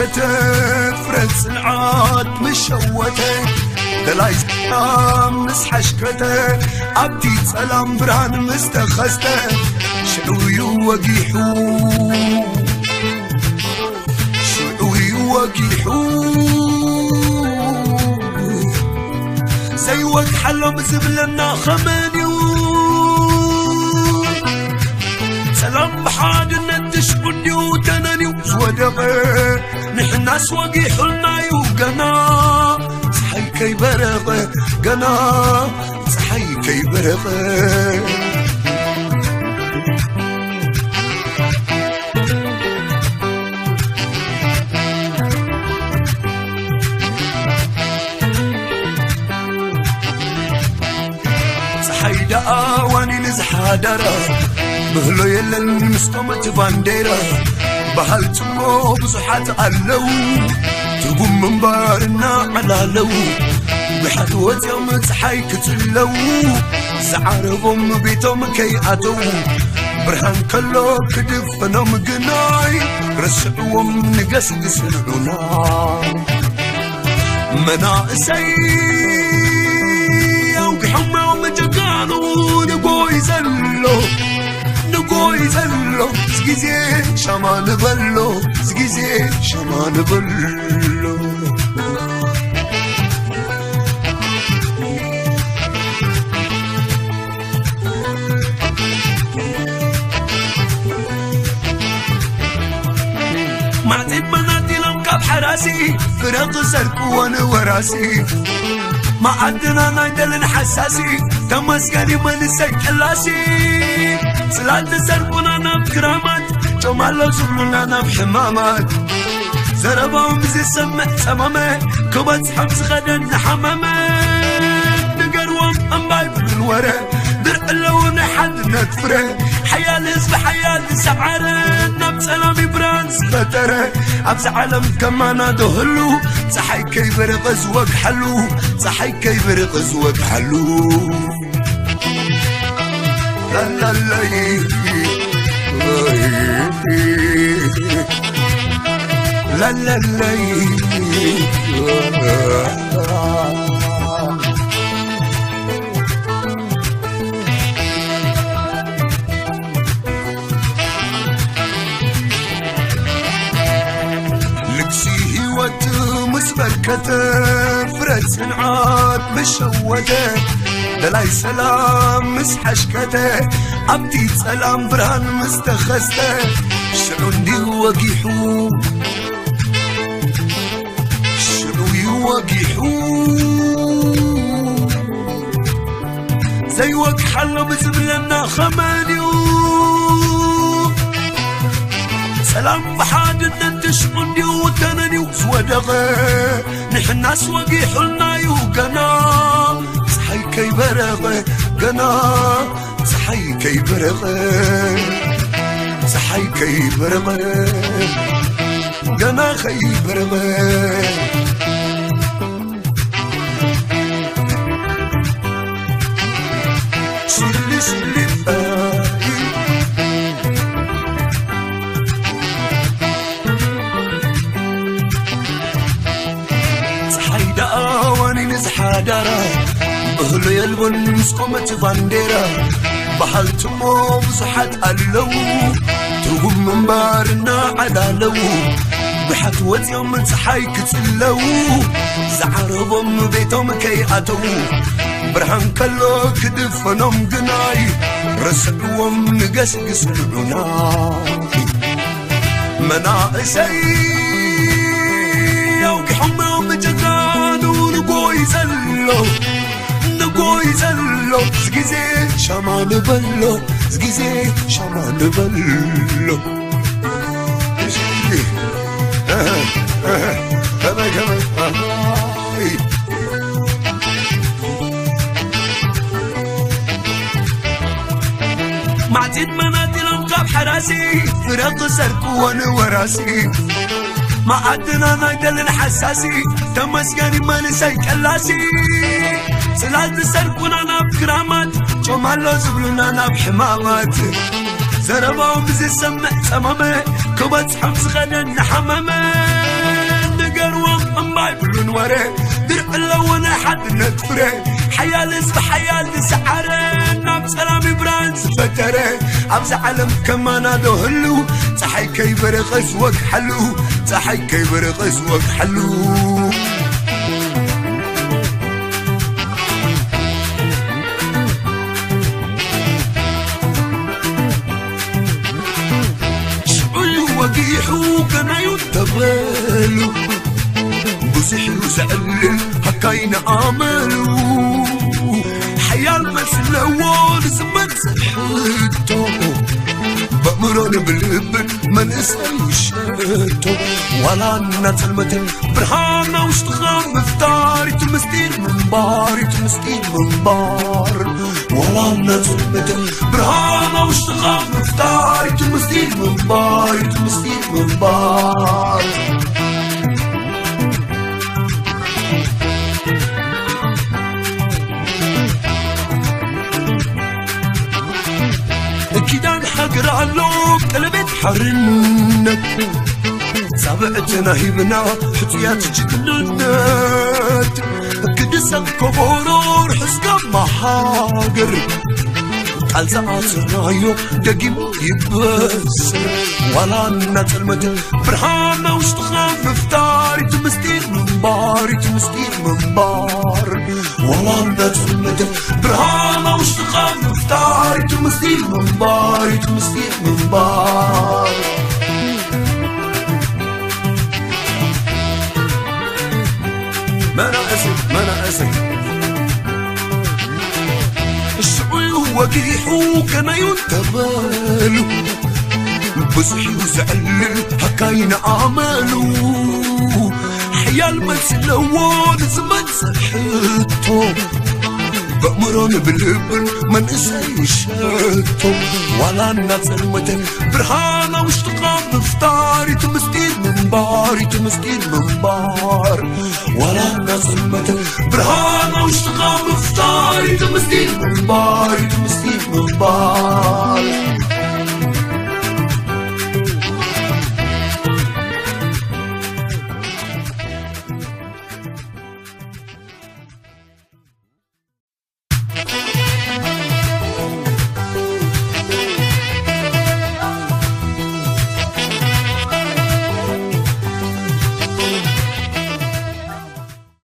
كتف رأس العاد مشوته دلاي سلام مسحشكته عبدي سلام بران مستخسته شعوي وقيحو شعوي وقيحو زيوك حلو مزبلنا خمانيو سلام بحاد ندشقني وتنني وزودغي نحنا سواقي حلنا يوقنا صحي كي برغي قنا صحي كي برغي صحي داواني نزحادرة بهلو يلن مستمت بانديرة بحالتمو بزحات علو تقوم من بارنا على لو بحدوة يوم تحي كتلو زعربهم بيتهم كيعتو برهان كلو كدفنهم قناي رسعوهم نقسقس العناي مناقسي وقحمة ومجقانو نقوي زلو نقوي زلو زقيزي شمان بلو زقيزي شمان بلو معتب مناتي لمكاب حراسي فرق سركو وانا وراسي ما عدنا نايدل حساسي تمسكني من سكلاسي سلاد سرقنا نبكرامات جمال زبلنا نبحمامات زربهم زي سمع سمامة كبت حمس غدن حمامة نقروم أمباي بالورا درق اللون حد نتفره حيال اسم حيال سبعرة نب سلامي برانس بتره أبز عالم كمان دهلو صحي كيبر غزوك حلو صحي كيبر غزوك حلو لا لا لا لا لا لا لكسي هوت مسبكته فرس عاد مشوته دلاي سلام مسحشكته عبدي سلام برهان مستخسته شعوندي وقيحو شعوي وقيحو زيوك حلو بزبلنا خمانيو سلام بحاد ندشقني وتنني وزودغي نحنا سواقي حلنا يوقنا صحي كي برغي قنا صحي كي برغي صحي كي برغي قنا خي برغي سلي سلي صحي داواني نزحادرة بهلو يلبن مسقمة بانديرة بحالتمو بزحات علو تقوم من بارنا على لو بحدوة يوم صحي كتلو زعربهم بيتهم كيعتو برهان كلو كدفنهم قناي رسعوهم نقسقس العناي مناقسي وقحمة ومجقانو نقوي زلو نقوي زلو زقيزي شمان بلو زقيزي شمان بلو كمان معتد منادي لمقاب حراسي فرق سركو وانا وراسي ما عدنا نايدل الحساسي تمسكني ما نسي كلاسي سلاد سركونا نبكرامات جمال زبلنا نبحمامات زرباهم بزي سمع سمامة كبت حمس غدن حمامة بايبلون وري درع اللون حد نتفري حيال اسب حيال تسعري نام سلامي بران سفتري عبز عالم كمان هذا هلو صحي كي برقص وك حلو صحي كي برقص وك حلو وقيحو كان يتبالو بسحي وسألل هكاين عملو حيال مسل أول زمن سحيتو بأمران بالابن ما نسأل وشيتو ولا الناس المتن برهانا واشتغال مفتاري تمستير من باري تمستير من بار ولا الناس المتن برهانا واشتغال مفتاري تمستير من باري تمستير من بار كيدان حقر علوك قلبت حرنك سابعتنا هيبنا حتيات جننات كدسك كبورور حسك محاقر قال زعات رايو دقيم يبس ولا الناس المدن برهانا واشتخاف مفتاري تمستير من باري تمستير من بار ولا الناس المدن برهانا واشتخاف مفتاري تمستير من باري تمستير من بار ما أنا أسف الشعوي وقيحو كان ينتبالو بصحي وزعلل هكاين عملو حيال مسل أول زمن سحيتو بأمران بالابن ما نسأل وشاتو ولا الناس المتن برهانا واشتغال مفتاري تمستير من باري تمستير من بار ولا الناس المتن برهانا واشتغال مفتاري تمستير من باري تمستير من بار